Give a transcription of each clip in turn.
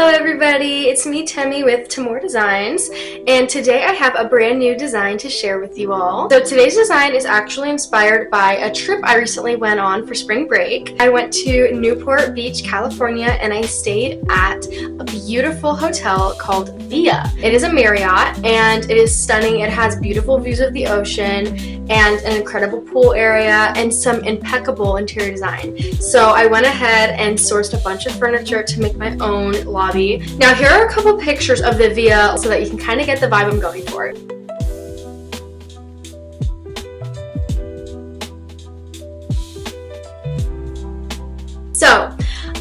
Hello everybody, it's me Temmie with Tamor Designs, and today I have a brand new design to share with you all. So today's design is actually inspired by a trip I recently went on for spring break. I went to Newport Beach, California, and I stayed at a beautiful hotel called Via. It is a Marriott and it is stunning. It has beautiful views of the ocean and an incredible pool area and some impeccable interior design. So I went ahead and sourced a bunch of furniture to make my own lobby. Now here are a couple pictures of the Via so that you can kind of get the vibe I'm going for. So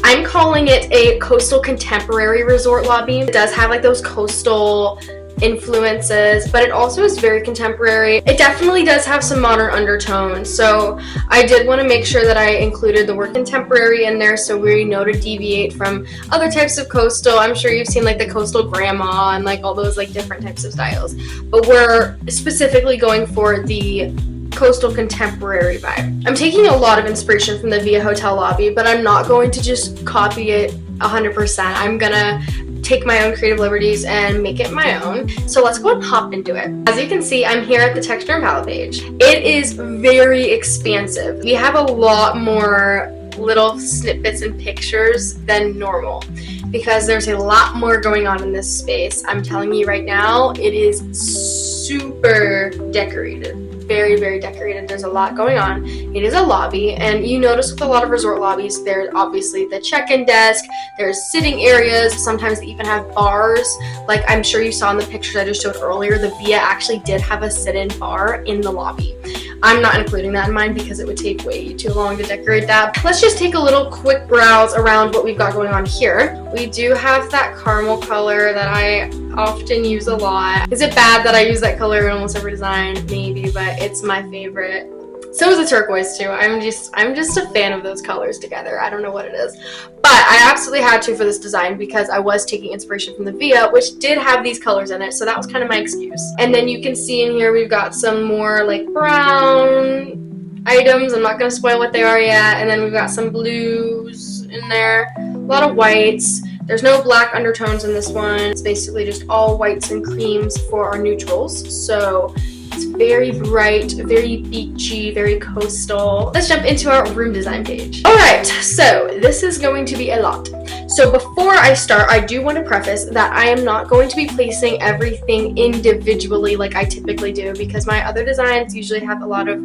I'm calling it a coastal contemporary resort lobby. It does have like those coastal influences, but it also is very contemporary. It definitely does have some modern undertones, so I did want to make sure that I included the word contemporary in there so we know to deviate from other types of coastal. I'm sure you've seen like the coastal grandma and like all those like different types of styles, but we're specifically going for the coastal contemporary vibe. I'm taking a lot of inspiration from the Via Hotel lobby, but I'm not going to just copy it 100%. I'm gonna take my own creative liberties and make it my own. So let's go and hop into it. As you can see, I'm here at the texture and palette page. It is very expansive. We have a lot more little snippets and pictures than normal because there's a lot more going on in this space. I'm telling you right now, it is super decorated. Very, very decorated. There's a lot going on. It is a lobby, and you notice with a lot of resort lobbies, there's obviously the check-in desk, there's sitting areas, sometimes they even have bars. Like I'm sure you saw in the pictures I just showed earlier, the Via actually did have a sit-in bar in the lobby. I'm not including that in mine because it would take way too long to decorate that. Let's just take a little quick browse around what we've got going on here. We do have that caramel color that I often use a lot. Is it bad that I use that color in almost every design? Maybe, but it's my favorite. So is the turquoise too. I'm just a fan of those colors together. I don't know what it is. But I absolutely had to for this design because I was taking inspiration from the Via, which did have these colors in it, so that was kind of my excuse. And then you can see in here we've got some more like brown items. I'm not going to spoil what they are yet. And then we've got some blues in there, a lot of whites. There's no black undertones in this one. It's basically just all whites and creams for our neutrals. So it's very bright, very beachy, very coastal. Let's jump into our room design page. Alright, so this is going to be a lot. So before I start, I do want to preface that I am not going to be placing everything individually like I typically do because my other designs usually have a lot of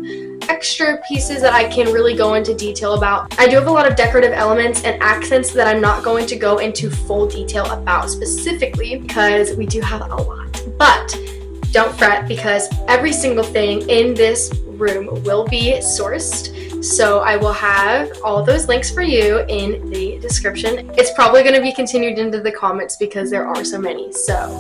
extra pieces that I can really go into detail about. I do have a lot of decorative elements and accents that I'm not going to go into full detail about specifically because we do have a lot. But don't fret because every single thing in this room will be sourced. So I will have all of those links for you in the description. It's probably going to be continued into the comments because there are so many. So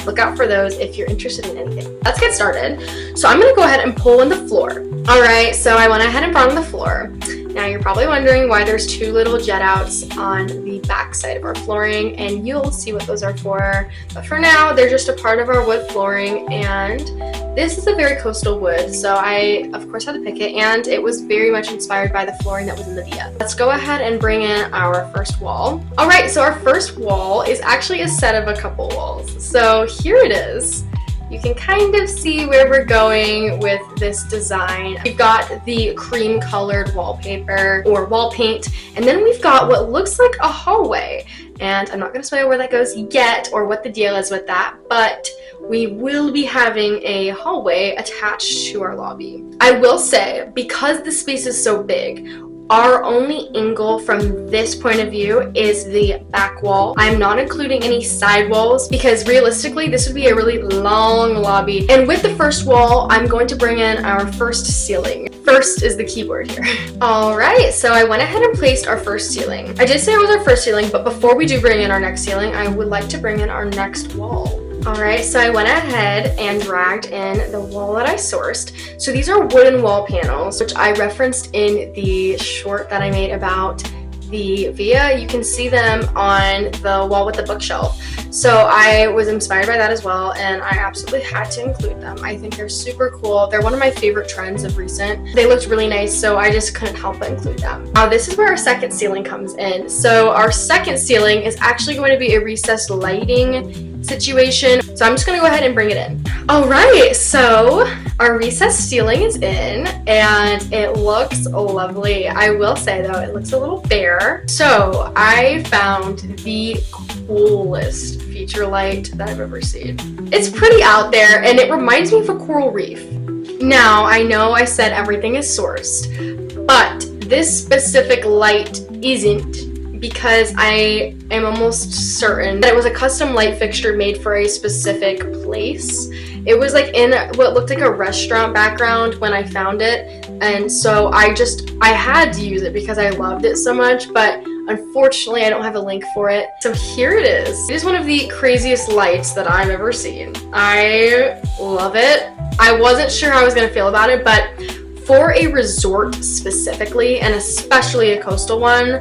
look out for those if you're interested in anything. Let's get started. So I'm going to go ahead and pull in the floor. Alright, so I went ahead and brought in the floor. Now you're probably wondering why there's two little jet outs on the back side of our flooring, and you'll see what those are for. But for now, they're just a part of our wood flooring, and this is a very coastal wood, so I of course had to pick it, and it was very much inspired by the flooring that was in the Via. Let's go ahead and bring in our first wall. Alright, so our first wall is actually a set of a couple walls. So here it is. You can kind of see where we're going with this design. We've got the cream colored wallpaper or wall paint, and then we've got what looks like a hallway. And I'm not going to spoil where that goes yet or what the deal is with that, but we will be having a hallway attached to our lobby. I will say, because the space is so big, our only angle from this point of view is the back wall. I'm not including any side walls because realistically this would be a really long lobby. And with the first wall, I'm going to bring in our first ceiling. First is the keyword here. Alright, so I went ahead and placed our first ceiling. I did say it was our first ceiling, but before we do bring in our next ceiling, I would like to bring in our next wall. Alright, so I went ahead and dragged in the wall that I sourced. So these are wooden wall panels, which I referenced in the short that I made about the via, you can see them on the wall with the bookshelf. So I was inspired by that as well, and I absolutely had to include them. I think they're super cool. They're one of my favorite trends of recent. They looked really nice, so I just couldn't help but include them. Now this is where our second ceiling comes in. So our second ceiling is actually going to be a recessed lighting situation. So I'm just gonna go ahead and bring it in. All right, so our recessed ceiling is in and it looks lovely. I will say though, it looks a little bare. So I found the coolest feature light that I've ever seen. It's pretty out there and it reminds me of a coral reef. Now, I know I said everything is sourced, but this specific light isn't, because I am almost certain that it was a custom light fixture made for a specific place. It was like in what looked like a restaurant background when I found it, and so I had to use it because I loved it so much, but unfortunately I don't have a link for it. So here it is. It is one of the craziest lights that I've ever seen. I love it. I wasn't sure how I was gonna feel about it, but for a resort specifically, and especially a coastal one,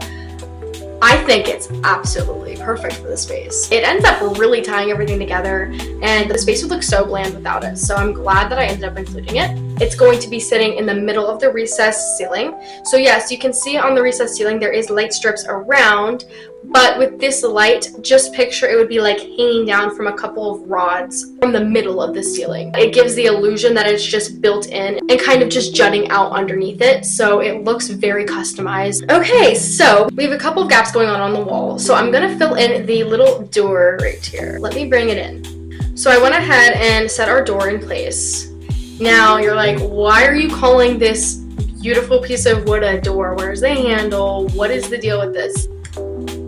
I think it's absolutely perfect for the space. It ends up really tying everything together, and the space would look so bland without it, so I'm glad that I ended up including it. It's going to be sitting in the middle of the recessed ceiling. So yes, you can see on the recessed ceiling there is light strips around, but with this light, just picture it would be like hanging down from a couple of rods from the middle of the ceiling. It gives the illusion that it's just built in and kind of just jutting out underneath it, so it looks very customized. Okay, so we have a couple of gaps going on the wall, so I'm gonna fill in the little door right here. Let me bring it in. So I went ahead and set our door in place. Now you're like, why are you calling this beautiful piece of wood a door? Where's the handle? What is the deal with this?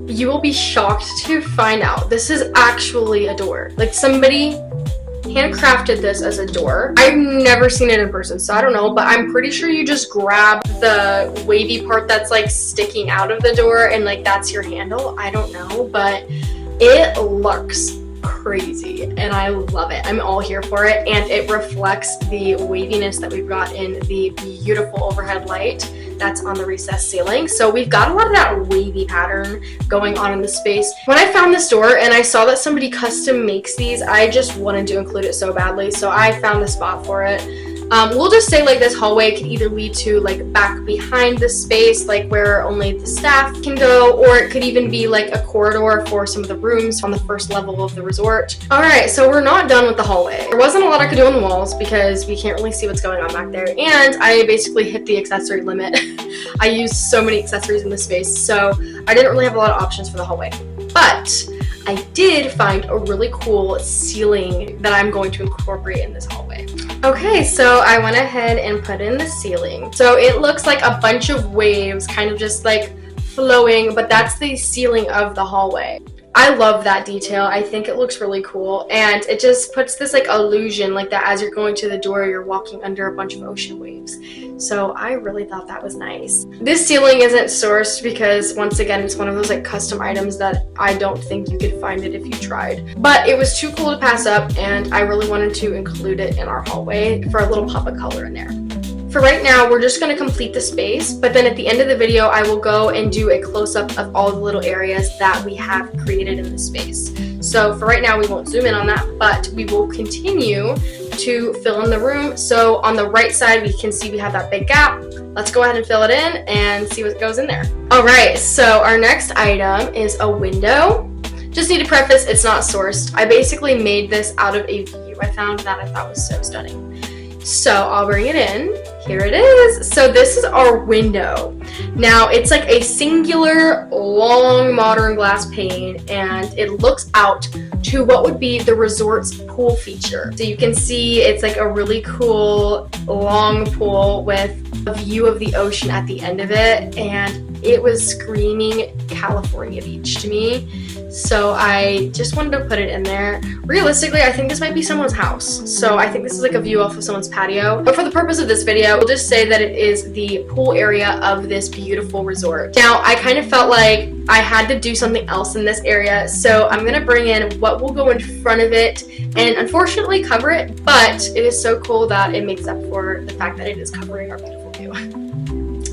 You will be shocked to find out this is actually a door. Like, somebody handcrafted this as a door. I've never seen it in person, so I don't know, but I'm pretty sure you just grab the wavy part that's like sticking out of the door and like that's your handle. I don't know, but it looks crazy and I love it. I'm all here for it, and it reflects the waviness that we've got in the beautiful overhead light that's on the recessed ceiling. So we've got a lot of that wavy pattern going on in the space. When I found this door and I saw that somebody custom makes these, I just wanted to include it so badly, so I found the spot for it. We'll just say like this hallway can either lead to like back behind the space, like where only the staff can go, or it could even be like a corridor for some of the rooms on the first level of the resort. All right, so we're not done with the hallway. There wasn't a lot I could do on the walls because we can't really see what's going on back there, and I basically hit the accessory limit. I used so many accessories in this space, so I didn't really have a lot of options for the hallway. But I did find a really cool ceiling that I'm going to incorporate in this hallway. Okay, so I went ahead and put in the ceiling. So it looks like a bunch of waves kind of just like flowing, but that's the ceiling of the hallway. I love that detail. I think it looks really cool, and it just puts this like illusion like that as you're going to the door, you're walking under a bunch of ocean waves. So I really thought that was nice. This ceiling isn't sourced because, once again, it's one of those like custom items that I don't think you could find it if you tried. But it was too cool to pass up, and I really wanted to include it in our hallway for a little pop of color in there. For right now, we're just going to complete the space, but then at the end of the video, I will go and do a close-up of all the little areas that we have created in the space. So for right now, we won't zoom in on that, but we will continue to fill in the room. So on the right side, we can see we have that big gap. Let's go ahead and fill it in and see what goes in there. All right, so our next item is a window. Just need to preface, it's not sourced. I basically made this out of a view I found that I thought was so stunning. So I'll bring it in. Here it is. So this is our window. Now it's like a singular long modern glass pane, and it looks out to what would be the resort's pool feature. So you can see it's like a really cool long pool with a view of the ocean at the end of it, and it was screaming California beach to me. So I just wanted to put it in there. Realistically, I think this might be someone's house. So I think this is like a view off of someone's patio. But for the purpose of this video, we'll just say that it is the pool area of this beautiful resort. Now, I kind of felt like I had to do something else in this area. So I'm gonna bring in what will go in front of it and unfortunately cover it, but it is so cool that it makes up for the fact that it is covering our beautiful view.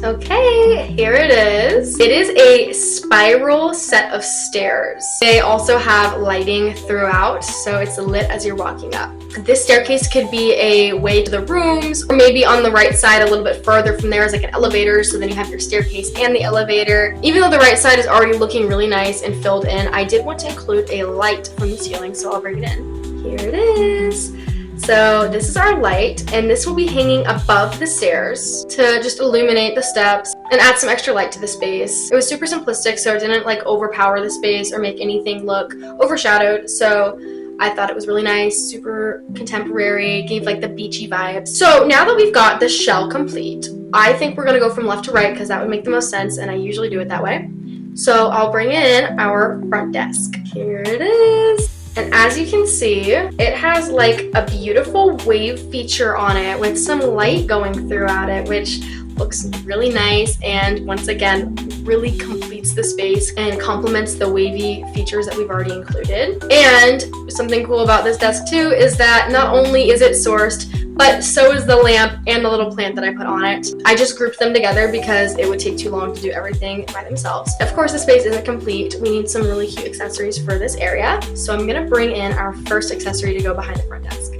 Okay, here it is. It is a spiral set of stairs. They also have lighting throughout, so it's lit as you're walking up. This staircase could be a way to the rooms, or maybe on the right side a little bit further from there is like an elevator, so then you have your staircase and the elevator. Even though the right side is already looking really nice and filled in, I did want to include a light from the ceiling, so I'll bring it in. Here it is. So this is our light, and this will be hanging above the stairs to just illuminate the steps and add some extra light to the space. It was super simplistic, so it didn't like overpower the space or make anything look overshadowed. So I thought it was really nice, super contemporary, gave like the beachy vibes. So now that we've got the shell complete, I think we're gonna go from left to right because that would make the most sense, and I usually do it that way. So I'll bring in our front desk. Here it is. And as you can see, it has like a beautiful wave feature on it with some light going throughout it, which looks really nice and once again really completes the space and complements the wavy features that we've already included. And something cool about this desk too is that not only is it sourced, but so is the lamp and the little plant that I put on it. I just grouped them together because it would take too long to do everything by themselves. Of course, the space isn't complete. We need some really cute accessories for this area. So I'm gonna bring in our first accessory to go behind the front desk.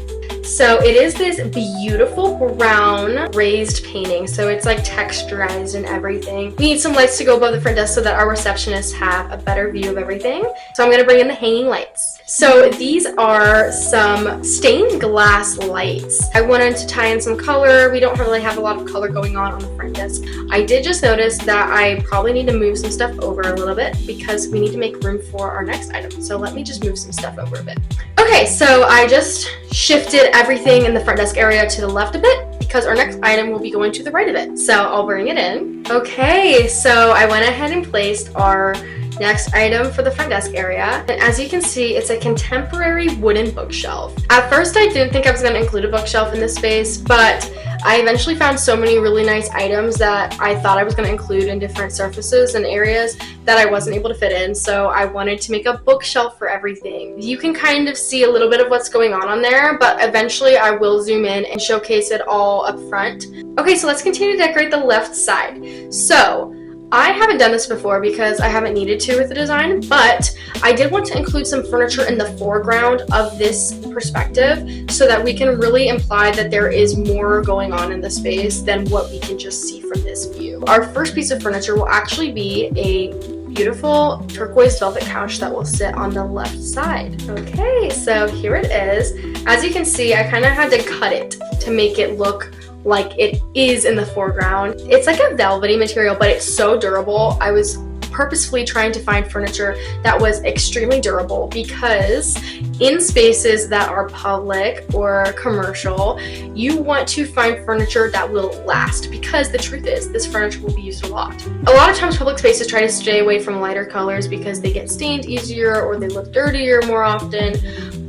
So it is this beautiful brown raised painting. So it's like texturized and everything. We need some lights to go above the front desk so that our receptionists have a better view of everything. So I'm gonna bring in the hanging lights. So these are some stained glass lights. I wanted to tie in some color. We don't really have a lot of color going on the front desk. I did just notice that I probably need to move some stuff over a little bit because we need to make room for our next item. So let me just move some stuff over a bit. Okay, so I just shifted everything in the front desk area to the left a bit because our next item will be going to the right of it. So I'll bring it in. Okay, so I went ahead and placed our next item for the front desk area, and as you can see, it's a contemporary wooden bookshelf. At first I didn't think I was going to include a bookshelf in this space, but I eventually found so many really nice items that I thought I was going to include in different surfaces and areas that I wasn't able to fit in, so I wanted to make a bookshelf for everything. You can kind of see a little bit of what's going on there, but eventually I will zoom in and showcase it all up front. Okay, so let's continue to decorate the left side. So I haven't done this before because I haven't needed to with the design, but I did want to include some furniture in the foreground of this perspective so that we can really imply that there is more going on in the space than what we can just see from this view. Our first piece of furniture will actually be a beautiful turquoise velvet couch that will sit on the left side. Okay, so here it is. As you can see, I kind of had to cut it to make it look like it is in the foreground. It's like a velvety material, but it's so durable. I was purposefully trying to find furniture that was extremely durable because in spaces that are public or commercial, you want to find furniture that will last because the truth is this furniture will be used a lot. A lot of times public spaces try to stay away from lighter colors because they get stained easier or they look dirtier more often.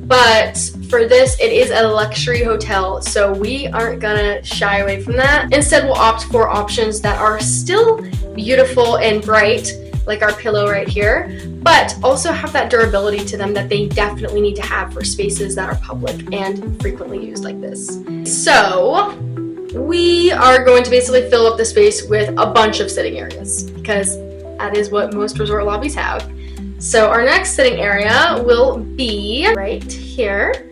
But for this, it is a luxury hotel, so we aren't gonna shy away from that. Instead, we'll opt for options that are still beautiful and bright, like our pillow right here, but also have that durability to them that they definitely need to have for spaces that are public and frequently used like this. So we are going to basically fill up the space with a bunch of sitting areas because that is what most resort lobbies have. So our next sitting area will be right here,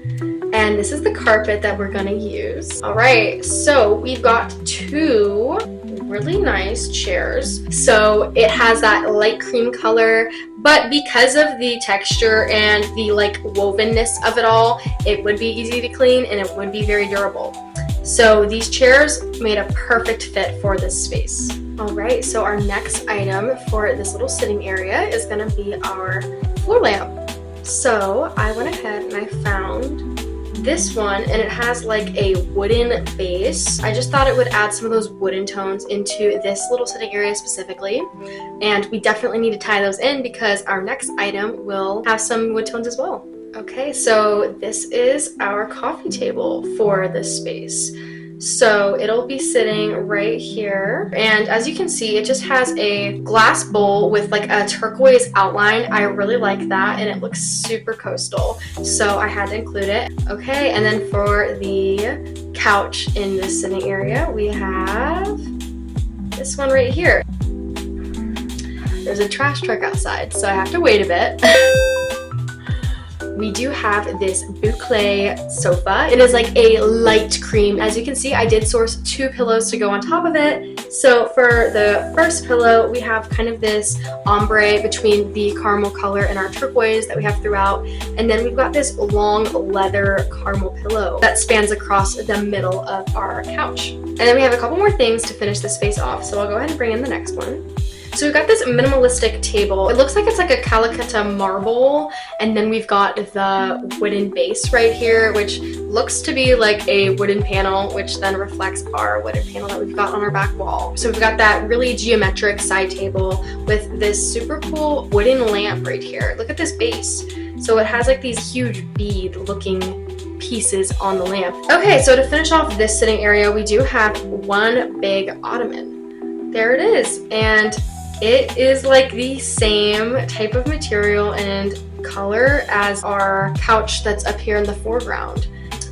and this is the carpet that we're gonna use. All right, so we've got two really nice chairs. So it has that light cream color, but because of the texture and the like wovenness of it all, it would be easy to clean and it would be very durable. So these chairs made a perfect fit for this space. All right, so our next item for this little sitting area is gonna be our floor lamp. So I went ahead and I found this one, and it has like a wooden base. I just thought it would add some of those wooden tones into this little sitting area specifically, and we definitely need to tie those in because our next item will have some wood tones as well. Okay, so this is our coffee table for this space. So it'll be sitting right here, and as you can see, it just has a glass bowl with like a turquoise outline. I really like that, and it looks super coastal, so I had to include it. Okay, and then for the couch in this sitting area, we have this one right here. There's a trash truck outside, so I have to wait a bit. We do have this boucle sofa. It is like a light cream. As you can see, I did source 2 pillows to go on top of it. So for the first pillow, we have kind of this ombre between the caramel color and our turquoise that we have throughout. And then we've got this long leather caramel pillow that spans across the middle of our couch. And then we have a couple more things to finish this space off. So I'll go ahead and bring in the next one. So we've got this minimalistic table. It looks like it's like a Calicut marble, and then we've got the wooden base right here, which looks to be like a wooden panel, which then reflects our wooden panel that we've got on our back wall. So we've got that really geometric side table with this super cool wooden lamp right here. Look at this base. So it has like these huge bead looking pieces on the lamp. Okay, so to finish off this sitting area, we do have one big ottoman. There it is, and it is like the same type of material and color as our couch that's up here in the foreground.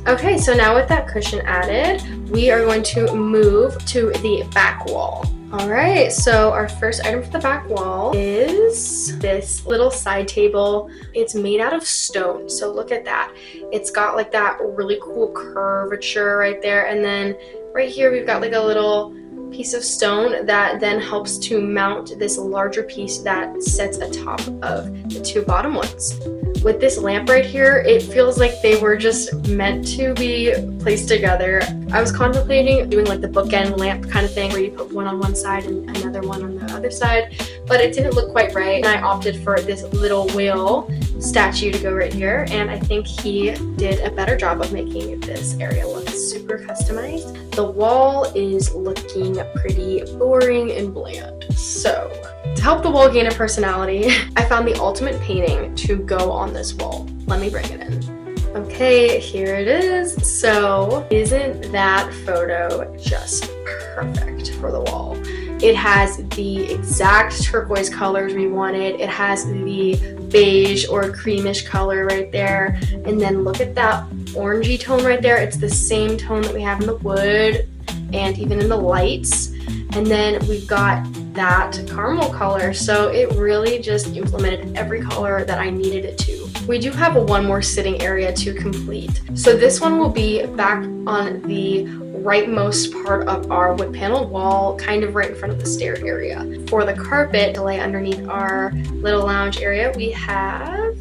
Okay, so now with that cushion added, we are going to move to the back wall. Alright, so our first item for the back wall is this little side table. It's made out of stone, so look at that. It's got like that really cool curvature right there, and then right here we've got like a little piece of stone that then helps to mount this larger piece that sits atop of the 2 bottom ones. With this lamp right here, it feels like they were just meant to be placed together. I was contemplating doing like the bookend lamp kind of thing where you put one on one side and another one on the other side, but it didn't look quite right, and I opted for this little whale statue to go right here, and I think he did a better job of making this area look super customized. The wall is looking pretty boring and bland, so to help the wall gain a personality, I found the ultimate painting to go on this wall. Let me bring it in. Okay, here it is. So isn't that photo just perfect for the wall? It has the exact turquoise colors we wanted. It has the beige or creamish color right there. And then look at that orangey tone right there. It's the same tone that we have in the wood and even in the lights. And then we've got that caramel color, so it really just implemented every color that I needed it to. We do have one more sitting area to complete. So this one will be back on the rightmost part of our wood paneled wall, kind of right in front of the stair area. For the carpet to lay underneath our little lounge area, we have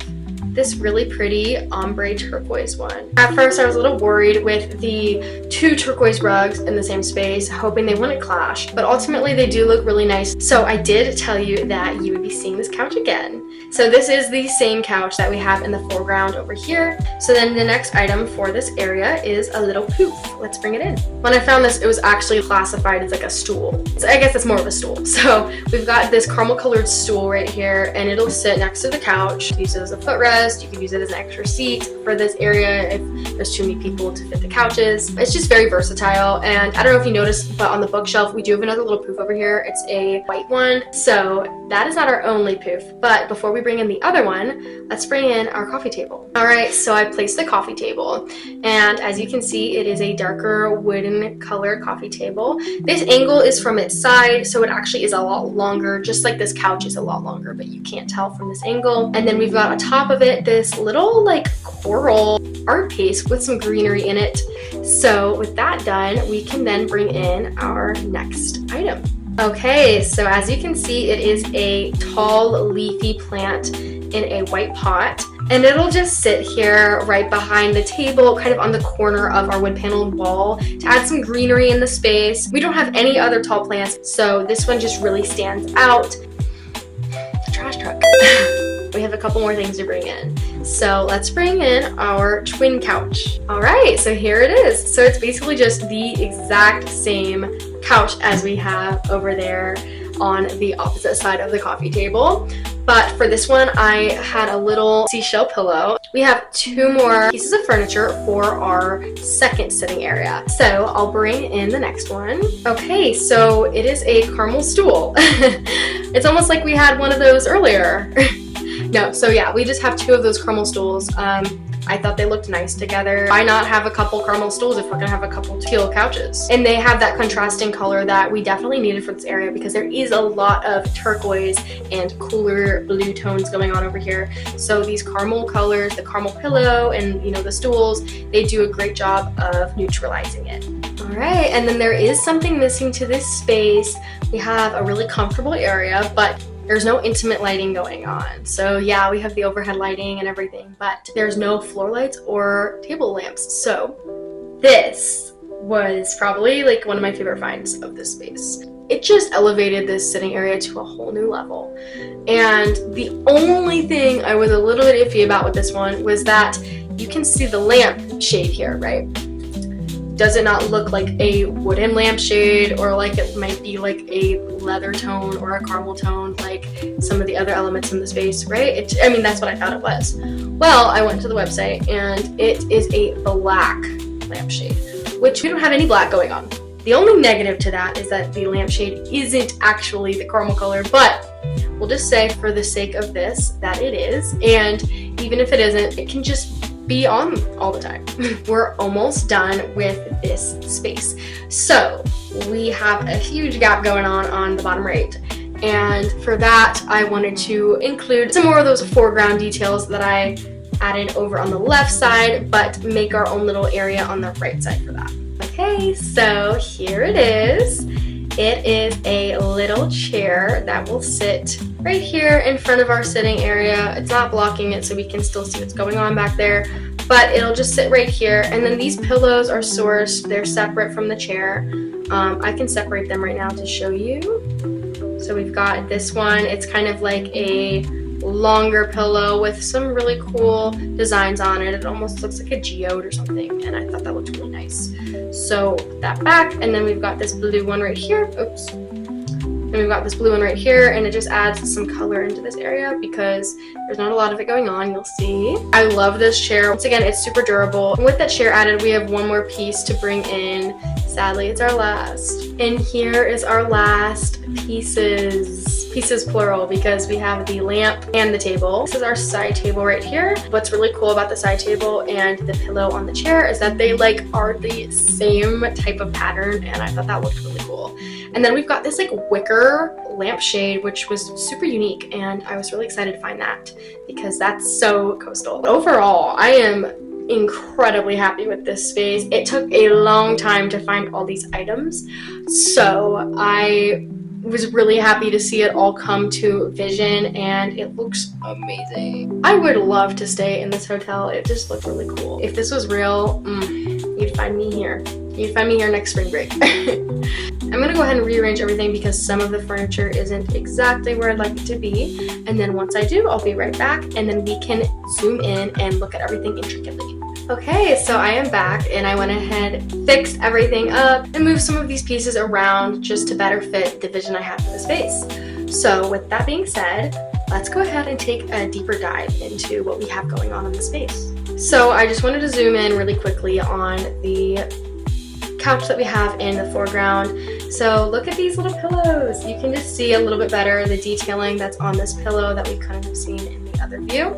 this really pretty ombre turquoise one. At first I was a little worried with the 2 turquoise rugs in the same space, hoping they wouldn't clash, but ultimately they do look really nice. So I did tell you that you would be seeing this couch again. So this is the same couch that we have in the foreground over here. So then the next item for this area is a little poof. Let's bring it in. When I found this, it was actually classified as like a stool. So I guess it's more of a stool. So we've got this caramel colored stool right here, and it'll sit next to the couch. Use it as a footrest. You can use it as an extra seat for this area if there's too many people to fit the couches. It's just very versatile, and I don't know if you noticed, but on the bookshelf we do have another little poof over here. It's a white one, so that is not our only poof. But before we bring in the other one, let's bring in our coffee table. Alright, so I placed the coffee table, and as you can see, it is a darker wooden colored coffee table. This angle is from its side, so it actually is a lot longer, just like this couch is a lot longer, but you can't tell from this angle. And then we've got on top of it this little like coral art piece with some greenery in it. So with that done, we can then bring in our next item. Okay, so as you can see, it is a tall leafy plant in a white pot, and it'll just sit here right behind the table, kind of on the corner of our wood paneled wall to add some greenery in the space. We don't have any other tall plants, so this one just really stands out. The trash truck. We have a couple more things to bring in. So let's bring in our twin couch. All right, so here it is. So it's basically just the exact same couch as we have over there on the opposite side of the coffee table. But for this one, I had a little seashell pillow. We have 2 more pieces of furniture for our second sitting area. So I'll bring in the next one. Okay, so it is a caramel stool. It's almost like we had one of those earlier. No, so yeah, we just have 2 of those caramel stools. I thought they looked nice together. Why not have a couple caramel stools if we're gonna have a couple teal couches? And they have that contrasting color that we definitely needed for this area because there is a lot of turquoise and cooler blue tones going on over here. So these caramel colors, the caramel pillow and the stools, they do a great job of neutralizing it. All right, and then there is something missing to this space. We have a really comfortable area, but there's no intimate lighting going on. So yeah, we have the overhead lighting and everything, but there's no floor lights or table lamps. So this was probably like one of my favorite finds of this space. It just elevated this sitting area to a whole new level. And the only thing I was a little bit iffy about with this one was that you can see the lamp shade here, right? Does it not look like a wooden lampshade, or like it might be like a leather tone or a caramel tone like some of the other elements in the space, right? I mean, that's what I thought it was. Well, I went to the website and it is a black lampshade, which we don't have any black going on. The only negative to that is that the lampshade isn't actually the caramel color, but we'll just say for the sake of this that it is. And even if it isn't, it can just be on all the time. We're almost done with this space. So we have a huge gap going on the bottom right. And for that, I wanted to include some more of those foreground details that I added over on the left side, but make our own little area on the right side for that. Okay, so here it is. It is a little chair that will sit right here in front of our sitting area. It's not blocking it, so we can still see what's going on back there, but it'll just sit right here. And then these pillows are sourced. They're separate from the chair. I can separate them right now to show you. So we've got this one. It's kind of like a longer pillow with some really cool designs on it. It almost looks like a geode or something, and I thought that looked really nice. So put that back, and then we've got this blue one right here. Oops. And we've got this blue one right here, and it just adds some color into this area because there's not a lot of it going on, you'll see. I love this chair. Once again, it's super durable. And with that chair added, we have one more piece to bring in. Sadly, it's our last. And here is our last pieces plural, because we have the lamp and the table. This is our side table right here. What's really cool about the side table and the pillow on the chair is that they are the same type of pattern, and I thought that looked really cool. And then we've got this wicker lampshade, which was super unique, and I was really excited to find that because that's so coastal. Overall, I am incredibly happy with this space. It took a long time to find all these items, so I was really happy to see it all come to vision, and it looks amazing. I would love to stay in this hotel. It just looked really cool. If this was real, you'd find me here. You'd find me here next spring break. I'm gonna go ahead and rearrange everything because some of the furniture isn't exactly where I'd like it to be. And then once I do, I'll be right back, and then we can zoom in and look at everything intricately. Okay, so I am back, and I went ahead, fixed everything up, and moved some of these pieces around just to better fit the vision I have for the space. So with that being said, let's go ahead and take a deeper dive into what we have going on in the space. So I just wanted to zoom in really quickly on the couch that we have in the foreground. So look at these little pillows. You can just see a little bit better the detailing that's on this pillow that we couldn't have seen in the other view.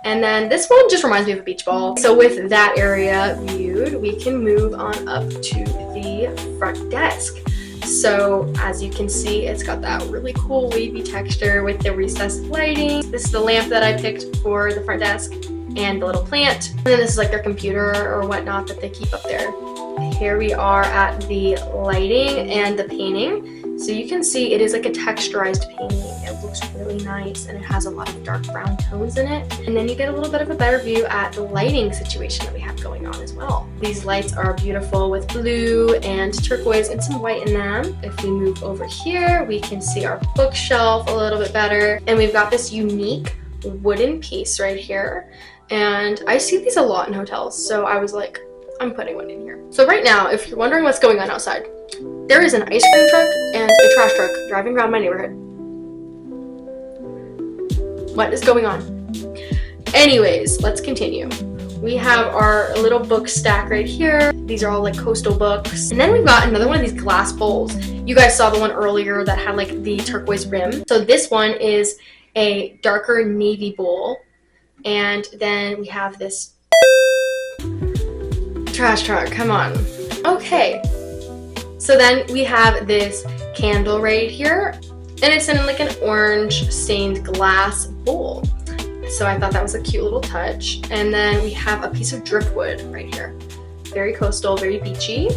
And then this one just reminds me of a beach ball. So with that area viewed, we can move on up to the front desk. So as you can see, it's got that really cool wavy texture with the recessed lighting. This is the lamp that I picked for the front desk and the little plant. And then this is their computer or whatnot that they keep up there. Here we are at the lighting and the painting. So you can see it is like a texturized painting. It looks really nice, and it has a lot of dark brown tones in it. And then you get a little bit of a better view at the lighting situation that we have going on as well. These lights are beautiful with blue and turquoise and some white in them. If we move over here, we can see our bookshelf a little bit better. And we've got this unique wooden piece right here. And I see these a lot in hotels, so I was like, I'm putting one in here. So right now, if you're wondering what's going on outside, there is an ice cream truck and a trash truck driving around my neighborhood. What is going on? Anyways, let's continue. We have our little book stack right here. These are all coastal books. And then we've got another one of these glass bowls. You guys saw the one earlier that had the turquoise rim. So this one is a darker navy bowl, and then we have this trash truck. Come on. Okay. So then we have this candle right here, and it's in like an orange stained glass bowl. So I thought that was a cute little touch. And then we have a piece of driftwood right here. Very coastal, very beachy.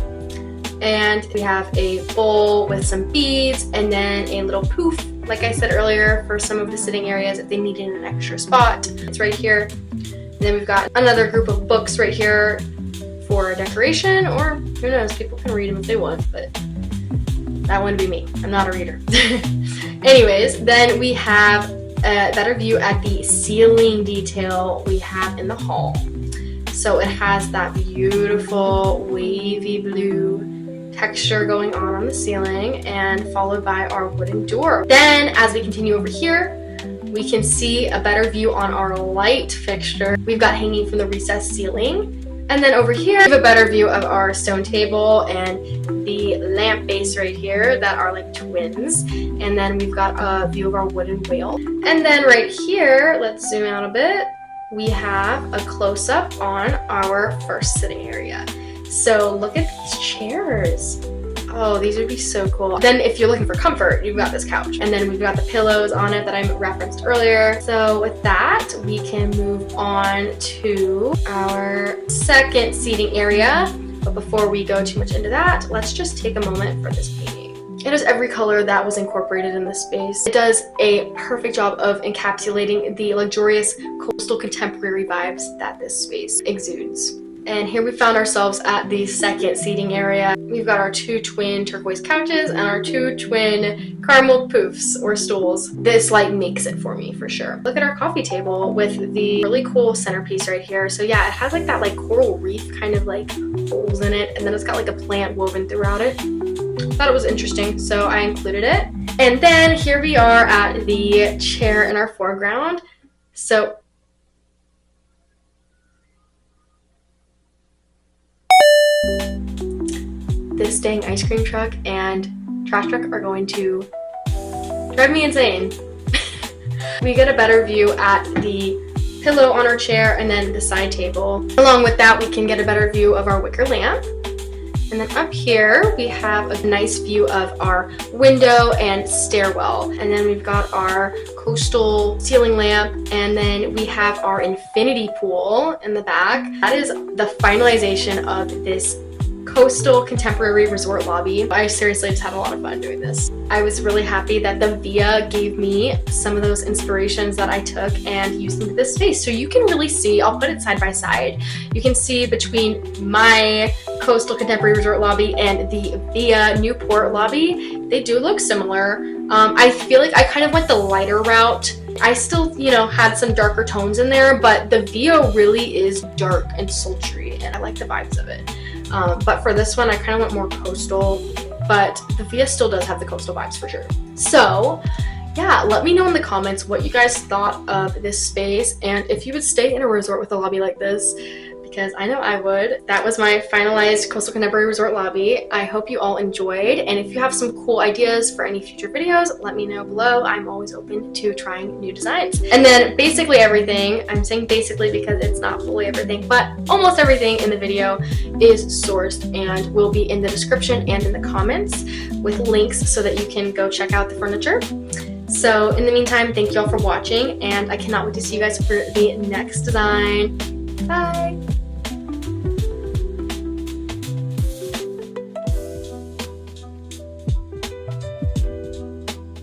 And we have a bowl with some beads, and then a little poof, like I said earlier, for some of the sitting areas if they needed an extra spot. It's right here. And then we've got another group of books right here for decoration, or who knows, people can read them if they want, but that wouldn't be me. I'm not a reader. Anyways, then we have a better view at the ceiling detail we have in the hall. So it has that beautiful wavy blue texture going on the ceiling, and followed by our wooden door. Then as we continue over here, we can see a better view on our light fixture we've got hanging from the recessed ceiling. And then over here, we have a better view of our stone table and the lamp base right here that are like twins. And then we've got a view of our wooden wheel. And then right here, let's zoom out a bit, we have a close-up on our first sitting area. So look at these chairs. Oh, these would be so cool. Then if you're looking for comfort, you've got this couch. And then we've got the pillows on it that I referenced earlier. So with that, we can move on to our second seating area. But before we go too much into that, let's just take a moment for this painting. It has every color that was incorporated in this space. It does a perfect job of encapsulating the luxurious coastal contemporary vibes that this space exudes. And here we found ourselves at the second seating area. We've got our two twin turquoise couches and our two twin caramel poofs or stools. This light makes it for me for sure. Look at our coffee table with the really cool centerpiece right here. So yeah, it has like that like coral reef kind of like holes in it, and then it's got like a plant woven throughout it. Thought it was interesting, so I included it. And then here we are at the chair in our foreground. So this dang ice cream truck and trash truck are going to drive me insane. We get a better view at the pillow on our chair and then the side table. Along with that, we can get a better view of our wicker lamp. And then up here, we have a nice view of our window and stairwell. And then we've got our coastal ceiling lamp, and then we have our infinity pool in the back. That is the finalization of this coastal contemporary resort lobby. I seriously just had a lot of fun doing this. I was really happy that the Via gave me some of those inspirations that I took and used into this space. So you can really see, I'll put it side by side, you can see between my coastal contemporary resort lobby and the Via Newport lobby, they do look similar. I feel like I kind of went the lighter route. I still, you know, had some darker tones in there, but the Via really is dark and sultry, and I like the vibes of it. But for this one, I kind of went more coastal, but the Via still does have the coastal vibes for sure. So yeah, let me know in the comments what you guys thought of this space, and if you would stay in a resort with a lobby like this, because I know I would. That was my finalized coastal contemporary resort lobby. I hope you all enjoyed, and if you have some cool ideas for any future videos, let me know below. I'm always open to trying new designs. And then basically everything, I'm saying basically because it's not fully everything, but almost everything in the video is sourced and will be in the description and in the comments with links so that you can go check out the furniture. So in the meantime, thank you all for watching, and I cannot wait to see you guys for the next design. Bye!